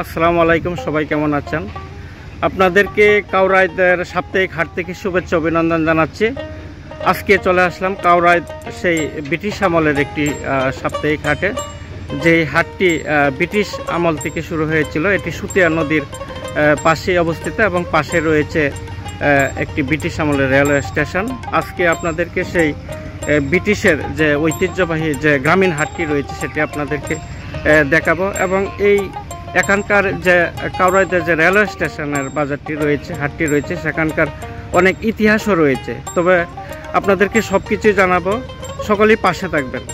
আসসালামু আলাইকুম, সবাই কেমন আছেন? আপনাদেরকে কাউরাইদের সাপ্তাহিক হাট থেকে শুভেচ্ছা অভিনন্দন জানাচ্ছি। আজকে চলে আসলাম কাউরাইদ সেই ব্রিটিশ আমলের একটি সাপ্তাহিক হাটে। যেই হাটটি ব্রিটিশ আমল থেকে শুরু হয়েছিল। এটি সুতিয়া নদীর পাশে অবস্থিত এবং পাশে রয়েছে একটি ব্রিটিশ আমলের রেলওয়ে স্টেশন। আজকে আপনাদেরকে সেই ব্রিটিশের যে ঐতিহ্যবাহী যে গ্রামীণ হাটটি রয়েছে সেটি আপনাদেরকে দেখাবো এবং এই এখানকার যে কাউরাইদের যে রেলওয়ে স্টেশনের বাজারটি রয়েছে, হাটটি রয়েছে, সেখানকার অনেক ইতিহাসও রয়েছে। তবে আপনাদেরকে সব কিছুই জানাবো, সকলেই পাশে থাকবেন।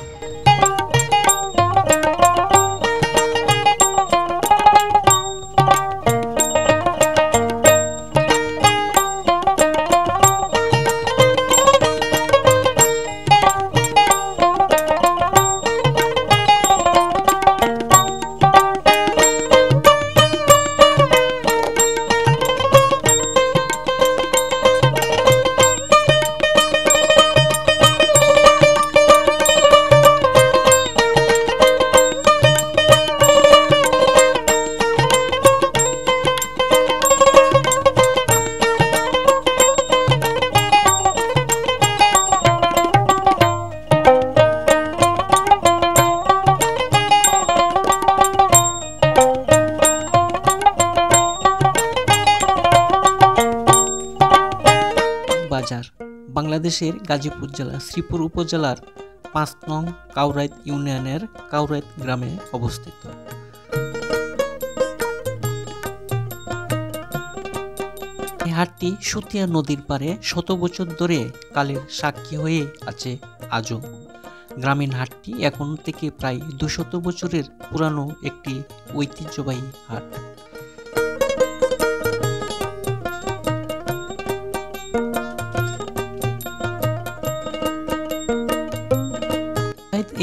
বাজার বাংলাদেশের গাজীপুর জেলা শ্রীপুর উপজেলার ৫ নং কাউরাইদ ইউনিয়নের কাউরাইদ গ্রামে অবস্থিত। এই হাটটি সুতিয়া নদীর পারে শত বছর ধরে কালের সাক্ষী হয়ে আছে আজও। গ্রামীণ হাটটি এখন থেকে প্রায় ২০০ বছরের পুরানো একটি ঐতিহ্যবাহী হাট।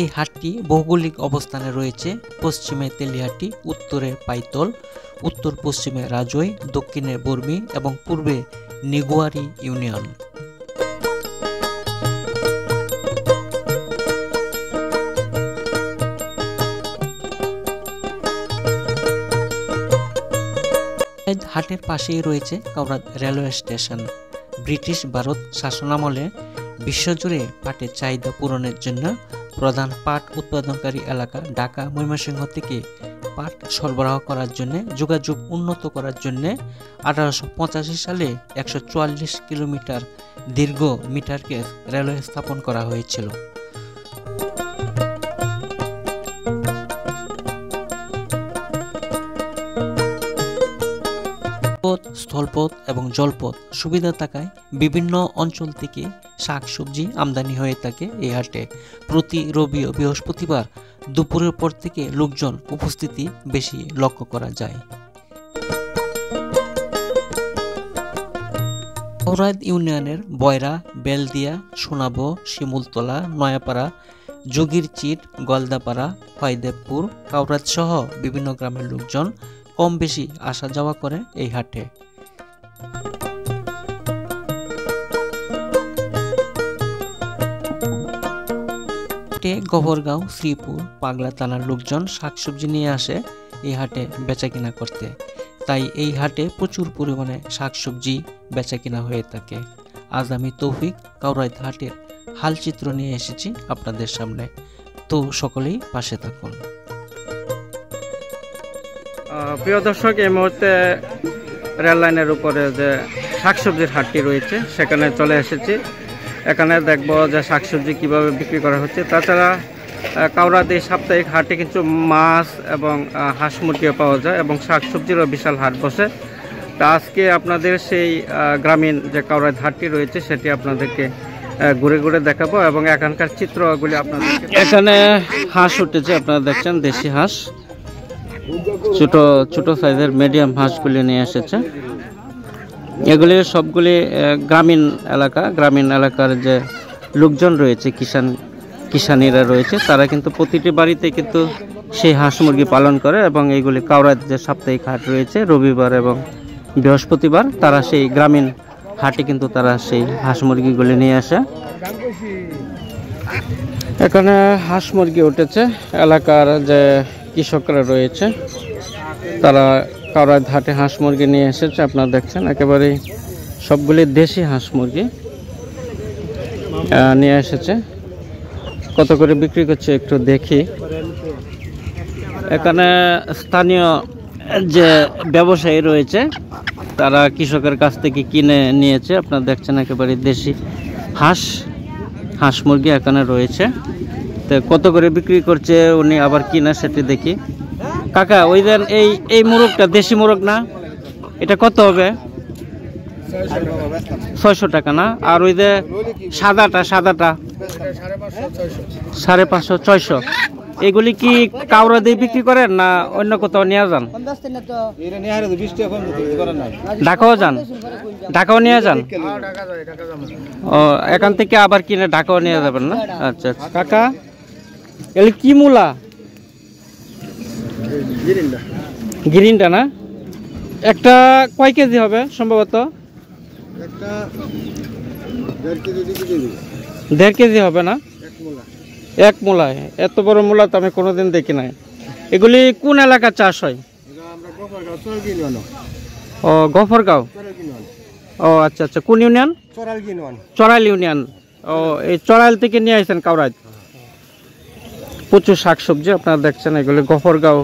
এই হাটটি ভৌগোলিক অবস্থানে রয়েছে। পশ্চিমে তেলিহাটি, উত্তরে পাইতল, উত্তর পশ্চিমে রাজৈ, দক্ষিণে বর্মি এবং পূর্বে নিগুয়ারি ইউনিয়ন। হাটের পাশেই রয়েছে Kauraid railway station. British Bharat শাসনামলে বিশ্বজুড়ে পাটের চাহিদা পূরণের জন্য প্রধান পাট উৎপাদনকারী এলাকা ঢাকা, ময়মনসিংহ থেকে পাট সরবরাহ করার জন্য যোগাযোগ উন্নত করার জন্য 1885 সালে 144 কিলোমিটার দীর্ঘ মিটার গেজ রেলওয়ে স্থাপন করা হয়েছিল। স্থলপথ এবং জলপথ সুবিধা থাকায় বিভিন্ন অঞ্চল থেকে শাকসবজি আমদানি হয়ে থাকে। এই হাটে প্রতি রবি ও বৃহস্পতিবার দুপুরের পর থেকে লোকজন উপস্থিতি বেশি লক্ষ্য করা যায়। কাউরাইদ ইউনিয়নের বয়রা, বেলদিয়া, সোনাবো, শিমুলতলা, নয়াপাড়া, যোগীরচিট, গলদাপাড়া, হয়দেবপুর, কাউরাইদ সহ বিভিন্ন গ্রামের লোকজন কম বেশি আসা যাওয়া করে এই হাটে। গভরগাঁও, শ্রীপুর, পাগলা থানার লোকজন শাকসবজি নিয়ে আসে এই হাটে বেচা কিনা করতে। তাই এই হাটে প্রচুর পরিমাণে শাকসবজি বেচা কিনা হয়ে থাকে। আজ আমি তৌফিক কাউরাইদ হাটের হাল চিত্র নিয়ে এসেছি আপনাদের সামনে। তো সকলেই পাশে থাকুন। প্রিয় দর্শক, এই মুহূর্তে রেল লাইনের উপরে যে শাকসবজির হাটটি রয়েছে সেখানে চলে এসেছি। এখানে দেখবো যে শাকসবজি কিভাবে বিক্রি করা হচ্ছে। তাছাড়া কাউরাইদ এই সাপ্তাহিক হাটে কিন্তু মাছ এবং হাঁস মুরগিও পাওয়া যায় এবং শাকসবজিরও বিশাল হাট বসে। তা আজকে আপনাদের সেই গ্রামীণ যে কাউরাইদ হাটটি রয়েছে সেটি আপনাদেরকে ঘুরে ঘুরে দেখাবো এবং এখানকার চিত্রগুলি আপনাদেরকে। এখানে হাঁস উঠেছে, আপনারা দেখছেন দেশি হাঁস, ছোট ছোট সাইজের মিডিয়াম হাঁসগুলি নিয়ে এসেছে। এগুলি সবগুলি গ্রামীণ এলাকার যে লোকজন রয়েছে, কিষানীরা রয়েছে, তারা কিন্তু প্রতিটি বাড়িতে কিন্তু সেই হাঁস মুরগি পালন করে এবং এইগুলি কাউরাইদ যে সাপ্তাহিক হাট রয়েছে রবিবার এবং বৃহস্পতিবার, তারা সেই গ্রামীণ হাটে কিন্তু তারা সেই হাঁস মুরগিগুলি নিয়ে আসে। এখানে হাঁস মুরগি উঠেছে। এলাকার যে কৃষকরা রয়েছে তারা কাউরাইদ হাটে হাঁস মুরগি নিয়ে এসেছে। আপনারা দেখছেন একেবারে সবগুলি দেশি হাঁস মুরগি নিয়ে এসেছে। কত করে বিক্রি করছে একটু দেখি। এখানে স্থানীয় যে ব্যবসায়ী রয়েছে তারা কৃষকের কাছ থেকে কিনে নিয়েছে। আপনারা দেখছেন একেবারে দেশি হাঁস মুরগি এখানে রয়েছে। তো কত করে বিক্রি করছে উনি আবার কিনা সেটি দেখি। কাকা ওই দেন এই মোরগটা দেশি মোরগ না, এটা কত হবে? 600 টাকা না? আর ওই যে সাদাটা 550 600। এগুলি কি কাউরা দিয়ে বিক্রি করেন না অন্য কোথাও নিয়ে যান? ঢাকাও নিয়ে যান। ও এখান থেকে আবার কিনে ঢাকাও নিয়ে যাবেন না? আচ্ছা আচ্ছা। কাকা এগুলি কি মূলা? গ্রিনটা না? একটা কয় কেজি হবে সম্ভবত? 1.5 কেজি হবে না? এক মূলায় এত বড় মূলা তো আমি কোনোদিন দেখি নাই। এগুলি কোন এলাকা চাষ হয়? ও গফরগাঁও। ও আচ্ছা আচ্ছা। কোন ইউনিয়ন? চড়াইল ইউনিয়ন। ও এই চড়াইল থেকে নিয়ে আসছেন কাউরাইদ। প্রচুর শাকসবজি আপনারা দেখছেন। এগুলি গফরগাঁও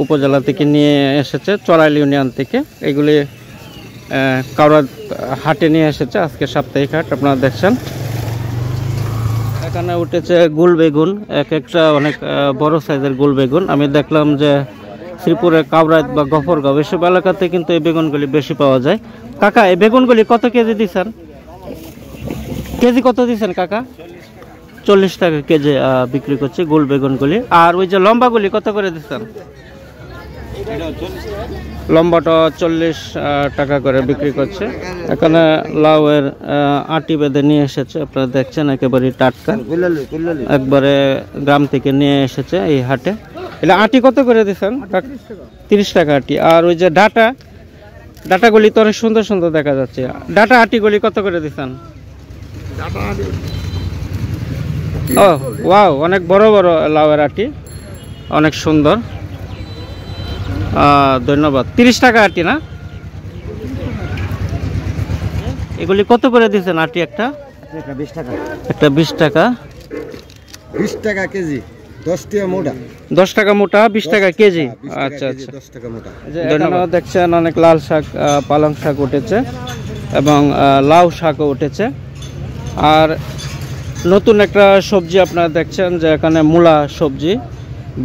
উপজেলা থেকে নিয়ে এসেছে, চড়াইল ইউনিয়ন থেকে। এগুলি কাউরাইদ হাটে নিয়ে এসেছে, আজকে সাপ্তাহিক হাট। আপনারা দেখছেন এখানে উঠেছে গোল বেগুন, এক একটা অনেক বড় সাইজের গোল বেগুন। আমি দেখলাম যে শ্রীপুরে কাউরাইদ বা গফরগাঁও এসব এলাকাতে কিন্তু এই বেগুনগুলি বেশি পাওয়া যায়। কাকা এই বেগুনগুলি কত কেজি দিচ্ছেন? কেজি কত দিচ্ছেন কাকা? 40 টাকা কেজি বিক্রি করছে গোল বেগুনগুলি। আর ওই যে লম্বাগুলি কত করে দিচ্ছেন? লম্বাটা 40 টাকা করে বিক্রি করছে। এখানে লাউয়ের আটি বেঁধে নিয়ে এসেছে। আপনারা দেখছেন একেবারে টাটকা, একবারে গ্রাম থেকে নিয়ে এসেছে এই হাটে। এটা আটি কত করে দিচ্ছেন? 30 টাকা আটি। আর ওই যে ডাটাগুলি তো অনেক সুন্দর সুন্দর দেখা যাচ্ছে। ডাটা আটিগুলি কত করে দিচ্ছেন? ও ওয়াও, অনেক বড় বড় লাউয়ের আটি, অনেক সুন্দর। ধন্যবাদ। 30 টাকা আটি না? এগুলি কত করে দিচ্ছেন আটি? একটা 20 টাকা। একটা 20 টাকা। 20 টাকা কেজি। 10 টাকা মোটা। 10 টাকা মোটা, 20 টাকা কেজি। আচ্ছা আচ্ছা। 10 টাকা মোটা। ধন্যবাদ। দেখছেন অনেক লাল শাক, পালং শাক উঠেছে এবং লাউ শাকও উঠেছে। আর নতুন একটা সবজি আপনারা দেখছেন যে এখানে মূলা সবজি,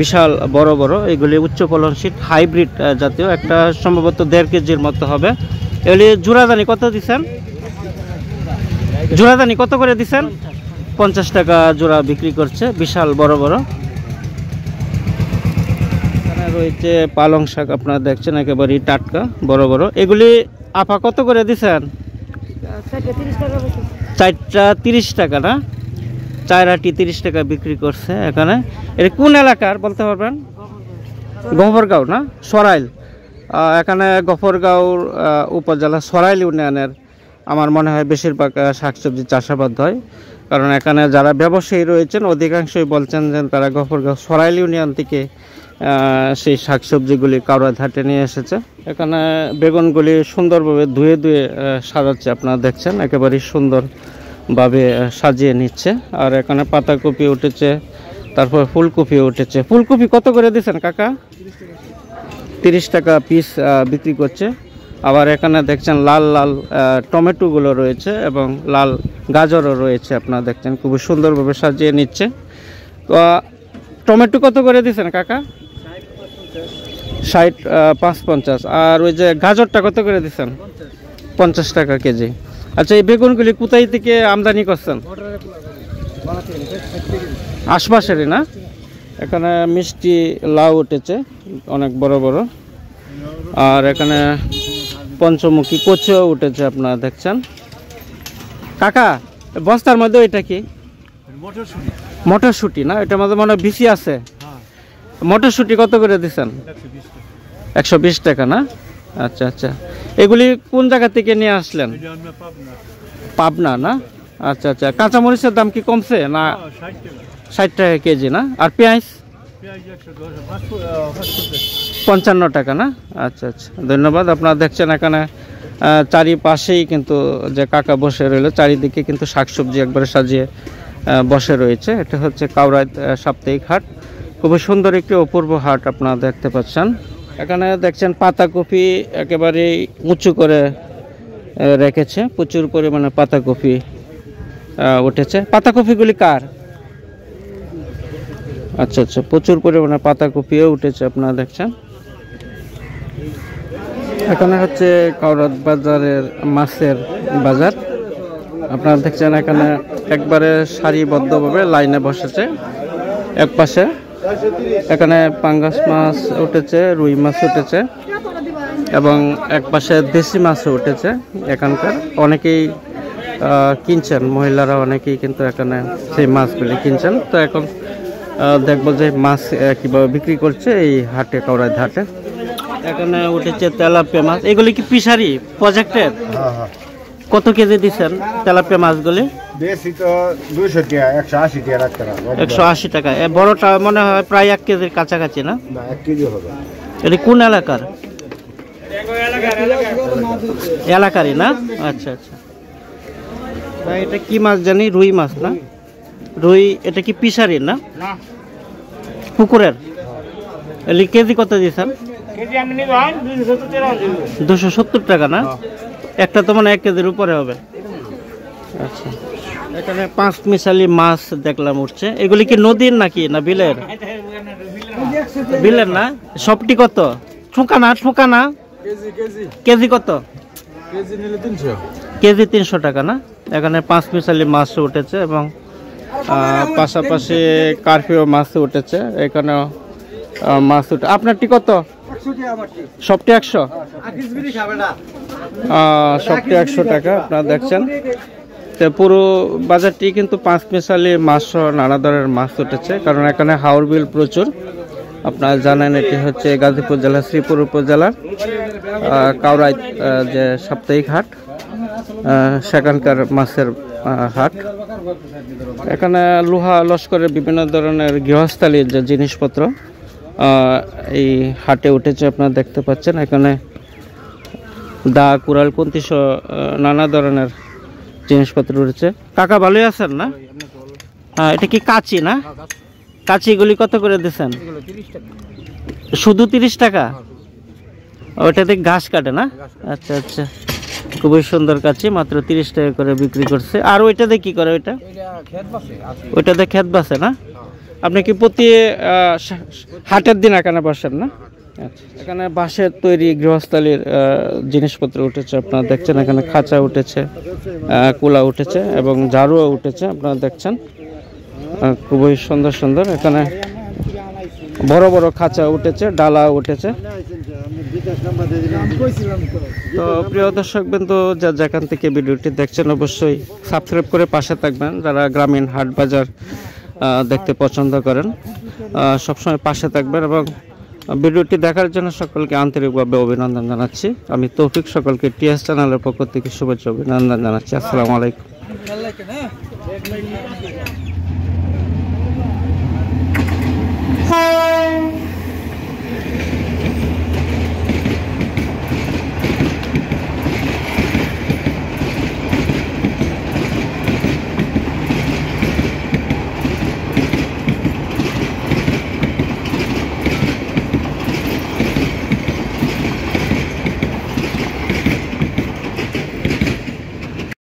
বিশাল বড় বড়। এগুলি উচ্চ ফলনশীল হাইব্রিড জাতীয়, একটা সম্ভবত 1.5 কেজির মতো হবে। এগুলি জোড়াদানি কত দিচ্ছেন? জোড়াদানি কত করে দিচ্ছেন? 50 টাকা জোড়া বিক্রি করছে, বিশাল বড় বড়। এখানে রয়েছে পালং শাক, আপনারা দেখছেন একেবারে টাটকা বড় বড়। এগুলি আপা কত করে দিচ্ছেন? 4টা 30 টাকা না? 4 আটি 30 টাকা বিক্রি করছে এখানে। এটা কোন এলাকার বলতে পারবেন? গফরগাঁও না? সরাইল। এখানে গফরগাঁওর উপজেলা সরাইল ইউনিয়নের আমার মনে হয় বেশিরভাগ শাকসবজি চাষাবাদ হয়। কারণ এখানে যারা ব্যবসায়ী রয়েছেন অধিকাংশই বলছেন যে তারা গফরগাঁও সরাইল ইউনিয়ন থেকে সেই শাকসবজিগুলি কাউরাইদ হাটে নিয়ে এসেছে। এখানে বেগুনগুলি সুন্দরভাবে ধুয়ে ধুয়ে সাজাচ্ছে। আপনারা দেখছেন একেবারে সুন্দরভাবে সাজিয়ে নিচ্ছে। আর এখানে পাতাকপি উঠেছে, তারপর ফুলকপি উঠেছে। ফুলকপি কত করে দিচ্ছেন কাকা? 30 টাকা পিস বিক্রি করছে। আবার এখানে দেখছেন লাল লাল টমেটোগুলো রয়েছে এবং লাল গাজরও রয়েছে। আপনারা দেখছেন খুবই সুন্দরভাবে সাজিয়ে নিচ্ছে। তো টমেটো কত করে দিচ্ছেন কাকা? 60 550। আর ওই যে গাজরটা কত করে দিচ্ছেন? 50 টাকা কেজি। আচ্ছা, এই বেগুনগুলি কোথায় থেকে আমদানি করছেন? আশপাশেরই না? এখানে মিষ্টি লাউ উঠেছে অনেক বড় বড়। আর এখানে পঞ্চমুখী কচুও উঠেছে। আপনারা দেখছেন কাকা বস্তার মধ্যে এটা কি? মটরশুঁটি না? এটার মধ্যে মনে হয় বিচি আছে। মটরশুঁটি কত করে দিচ্ছেন? 120 টাকা না? আচ্ছা আচ্ছা। এগুলি কোন জায়গা থেকে নিয়ে আসলেন? পাবনা না? আচ্ছা আচ্ছা। কাঁচামরিচের দাম কি কমছে না? 60 টাকা কেজি না? আর পেঁয়াজ? 55 টাকা না? আচ্ছা আচ্ছা, ধন্যবাদ। আপনারা দেখছেন এখানে চারিপাশেই কিন্তু যে কাকা বসে রইলো, চারিদিকে কিন্তু শাকসবজি একবারে সাজিয়ে বসে রয়েছে। এটা হচ্ছে কাউরাইত সাপ্তাহিক হাট। খুবই সুন্দর একটি অপূর্ব হাট আপনারা দেখতে পাচ্ছেন। এখানে দেখছেন পাতাকপি একেবারে উঁচু করে রেখেছে, প্রচুর পরিমাণে পাতাকপি উঠেছে। পাতাকপিগুলি কার? আচ্ছা আচ্ছা, প্রচুর পরিমাণে পাতাকপিও উঠেছে আপনারা দেখছেন। এখানে হচ্ছে কাউরাত বাজারের মাছের বাজার। আপনারা দেখছেন এখানে একবারে সারিবদ্ধভাবে লাইনে বসেছে। এক পাশে এখানে পাঙ্গাস মাছ উঠেছে, রুই মাছ উঠেছে এবং এক পাশে দেশি মাছও উঠেছে। এখানকার অনেকেই কিনছেন, মহিলারা অনেকেই কিন্তু এখানে সেই মাছগুলি কিনছেন। তো এখন দেখবো যে মাছ কিভাবে বিক্রি করছে এই হাটে, কাউরাইত হাটে। এখানে উঠেছে তেলাপিয়া মাছ। এগুলি কি ফিশারি প্রজেক্টের? কত কেজি দিচ্ছেন তেলাপিয়া মাছগুলি? বেশি তো 200 টাকা, 180 টাকা রাখতে হবে। 180 টাকা। বড়টা মনে হয় প্রায় 1 কেজির কাছাকাছি না? না, 1 কেজি হবে। এটি কোন এলাকার? এলাকারই না? আচ্ছা আচ্ছা। এটা কি মাছ জানি? রুই মাছ না? রুই। এটা কি ফিশারির না? পুকুরের? এলি কেজি কত দিয়েছেন? 270 টাকা না? একটা তো মানে 1 কেজির উপরে হবে। আচ্ছা, এখানে 5 মিশালি মাছ দেখলাম উঠছে। এগুলি কি নদীর নাকি না বিলের? বিলের না? সবটি কত? ঠোকানা ঠোকানা কেজি কত? কেজি 300 টাকা না? এখানে 5 মিশালি মাছ উঠেছে এবং পাশাপাশি কার্ফিউ মাছ উঠেছে। এখানে মাছ উঠে। আপনারটি কত? সবটি 100? সবটি 100 টাকা আপনারা দেখছেন। তো পুরো বাজারটি কিন্তু 5 মিশালি মাছ সহ নানা ধরনের মাছ উঠেছে, কারণ এখানে হাওর বিল প্রচুর। আপনারা জানেন এটি হচ্ছে গাজীপুর জেলা শ্রীপুর উপজেলার কাউরাইত যে সাপ্তাহিক হাট, সেখানকার মাছের হাট। এখানে লোহা লস্করের বিভিন্ন ধরনের গৃহস্থালীর যে জিনিসপত্র এই হাটে উঠেছে আপনারা দেখতে পাচ্ছেন। এখানে দা, কুড়াল, কুন্তি সহ নানা ধরনের জিনিসপত্র উঠেছে। কাকা ভালোই আছেন না? হ্যাঁ, এটা কি কাঁচি না? কাঁচিগুলি কত করে দিচ্ছেন? শুধু 30 টাকা? ওইটাতে ঘাস কাটে না? আচ্ছা আচ্ছা, খুবই সুন্দর কাঁচি, মাত্র 30 টাকা করে বিক্রি করছে। আর ওইটাতে কি করে? ওইটাতে ক্ষেত বাসে না? আপনি কি প্রতি হাটের দিন এখানে বসেন না? আচ্ছা, এখানে বাঁশের তৈরি গৃহস্থালীর জিনিসপত্র উঠেছে আপনারা দেখছেন। এখানে খাঁচা উঠেছে, কুলা উঠেছে এবং ঝাড়ুও উঠেছে আপনারা দেখছেন। খুবই সুন্দর সুন্দর এখানে বড় বড় খাঁচা উঠেছে, ডালা উঠেছে। তো প্রিয় দর্শক বিন্দু, যেখান থেকে ভিডিওটি দেখছেন অবশ্যই সাবস্ক্রাইব করে পাশে থাকবেন। যারা গ্রামীণ হাট বাজার দেখতে পছন্দ করেন সবসময় পাশে থাকবেন এবং ভিডিওটি দেখার জন্য সকলকে আন্তরিকভাবে অভিনন্দন জানাচ্ছি। আমি তৌফিক, সকলকে টিএস চ্যানেলের পক্ষ থেকে শুভেচ্ছা অভিনন্দন জানাচ্ছি। আসসালামু আলাইকুম।